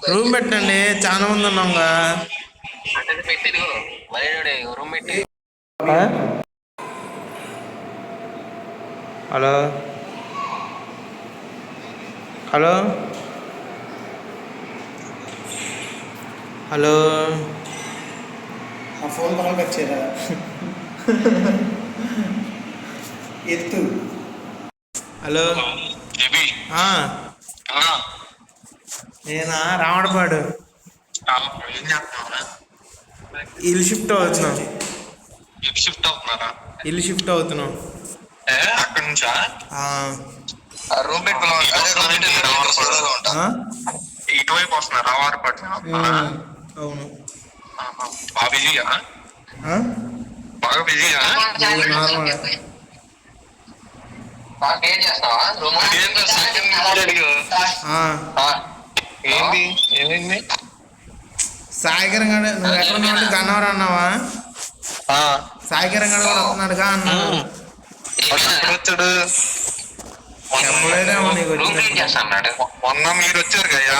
Room పెట్టండి, చాలా మంది ఉన్నాంగా. హలో హలో హలో ఆ ఫోన్ పక్కకు వచ్చేరా ఎత్తు. హలో నేనా రావడపాడు ఇల్లు షిఫ్ట్ అవుతున్నాం. ఇల్లు షిఫ్ట్ అవుతున్నాం అక్కడ నుంచా? ఇటువైపు వస్తున్నారా వారపట్ల? అవును. బాగా బిజీయా? బాగా బిజీయా? ఏంటి ఏమైంది? సాయికరం గారు నువ్వు ఎక్కడ ఉన్నావు? గన్నవరం అన్నావా? సాయికరం గారు కూడా వస్తున్నాడుగా అన్నాడు. వచ్చాడు చెప్పలేదేమో నీకు మొన్న మీరు వచ్చారు కదా,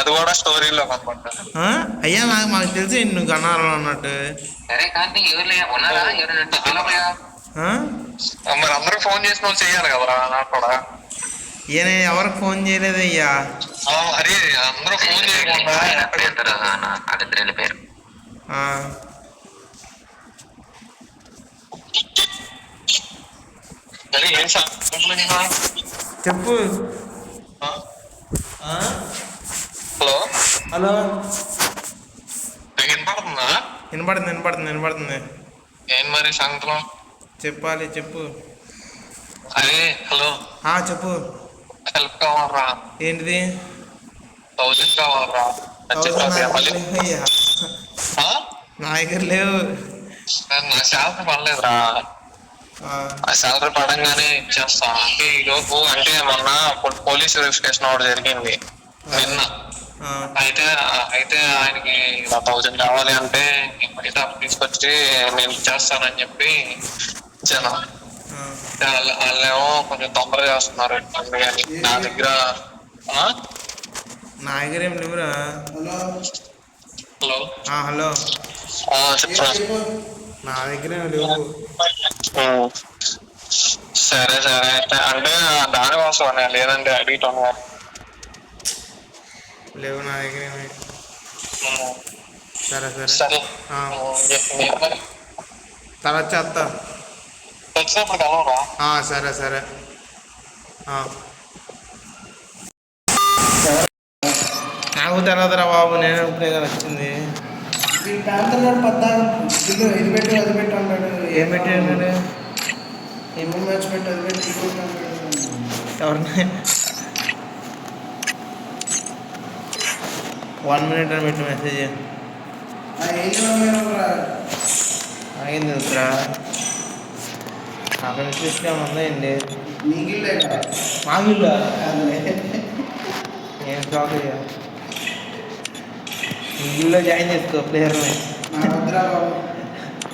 అది కూడా స్టోరీలో కనపడ్డారు. అయ్యా మాకు తెలిసి నువ్వు గన్నవరం అన్నట్టు. మరి అందరూ ఫోన్ చేసిన వాళ్ళు చెయ్యాలి కదరా నాకు కూడా. ఈయన ఎవరికి ఫోన్ చేయలేదు అయ్యా. అరే అందరూ ఫోన్ చేయకుండా చెప్పు. హలో హలో వినపడుతుందా? వినపడుతుంది వినపడుతుంది వినపడుతుంది. ఏం మరి సాయంత్రం చెప్పాలి చెప్పు. అరే హలో చెప్పు. హెల్ప్ కావాలరా. ఏంటిది? 1000 కావాలరా. నా దగ్గర లేవు. నా శాలరీ పడలేదురా. ఆ శాలరీ పడంగానే ఇచ్చేస్తా. అంటే ఈలోపు అంటే మొన్న పోలీస్ వెరిఫికేషన్ ఒకటి జరిగింది నిన్న. అయితే ఆయనకి 1000 కావాలి అంటే బయట తీసుకొచ్చి నేను ఇచ్చేస్తానని చెప్పి ఇచ్చాను. వాళ్ళేమో కొంచెం తొందరగా చేస్తున్నారు. నా దగ్గర ఏం లేవురా. హలో హలో చెప్పు. నా దగ్గర లేవు. సరే సరే అయితే అంటే దానికోసం లేదంటే అడిగిటాను. లేవు నా దగ్గర. సరే సరే సరే తర్వాత చేస్తా. వచ్చినప్పుడు కలవరా? సరే సరే. నాకు తెలదురా బాబు, నేను ఇప్పుడే వచ్చింది. ఇది పెట్టి అది పెట్టి అన్నాడు. ఏం పెట్టి అన్నాడు? ఏమో మ్యాచ్ పెట్టి అది పెట్టి ఎవరిని 1 minute అని పెట్టి మెసేజ్ ఆగింది వద్దురా. అక్కడ చూస్తే ఉందండి. మాగిల్లా ఏం షాక్ అయ్యా. ఇంట్లో జాయిన్ చేసుకో ప్లేయర్ని.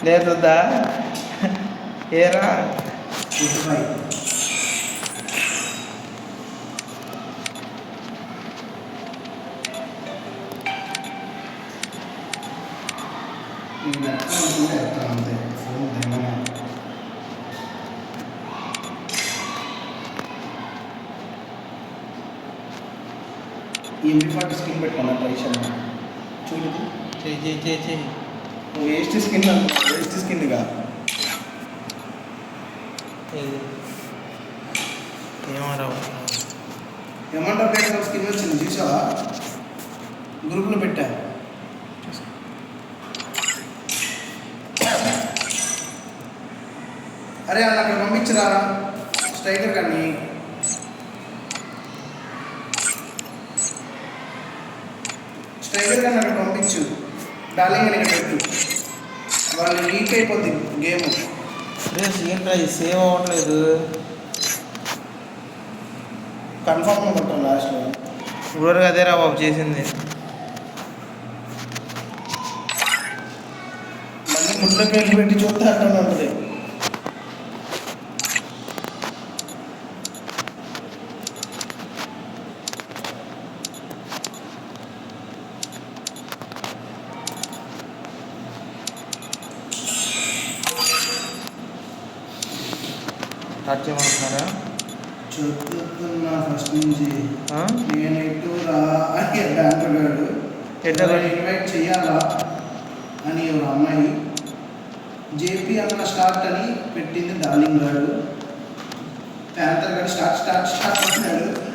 ప్లేయర్ వద్దా? ఏరా MP40 స్కిన్ పెట్టుకున్నా ట్రైషన్ చూడు. చెయ్యి వేస్ట్ స్కిన్ వేస్ట్ స్కిన్గా ఏమంటారు పేరు స్కిన్ వచ్చింది చూసావా? గ్రూప్లో పెట్టా. అరే వాళ్ళు అక్కడ పంపించరా స్ట్రైకర్ కానీ. స్ట్రైకర్ కానీ అక్కడ పంపించు. డార్లింగ్ అని ఇక్కడ పెట్టు. వాళ్ళు లీక్ అయిపోద్ది గేమ్. ఏంట్రా ఇది సేవ్ అవ్వట్లేదు. కన్ఫామ్గా కొట్టాం లాస్ట్లో. ఇప్పుడు అదేరా బాబు చేసింది. మళ్ళీ ముందులోకి వెళ్ళి పెట్టి చూస్తే అట్లా ఉంటుంది. స్టార్ట్ చేయమంటున్నారా? చెప్తున్నా ఫస్ట్ నుంచి ఆ? నేను ఎటు రా అని అంటున్నాడు. ఇన్వైట్ చేయాలా అని ఒక అమ్మాయి జేపీ అన్న స్టార్ట్ అని పెట్టింది డార్లింగ్ గారు. ప్యాంతర్ గారు స్టార్ట్ స్టార్ట్ స్టార్ట్ అంటున్నాడు.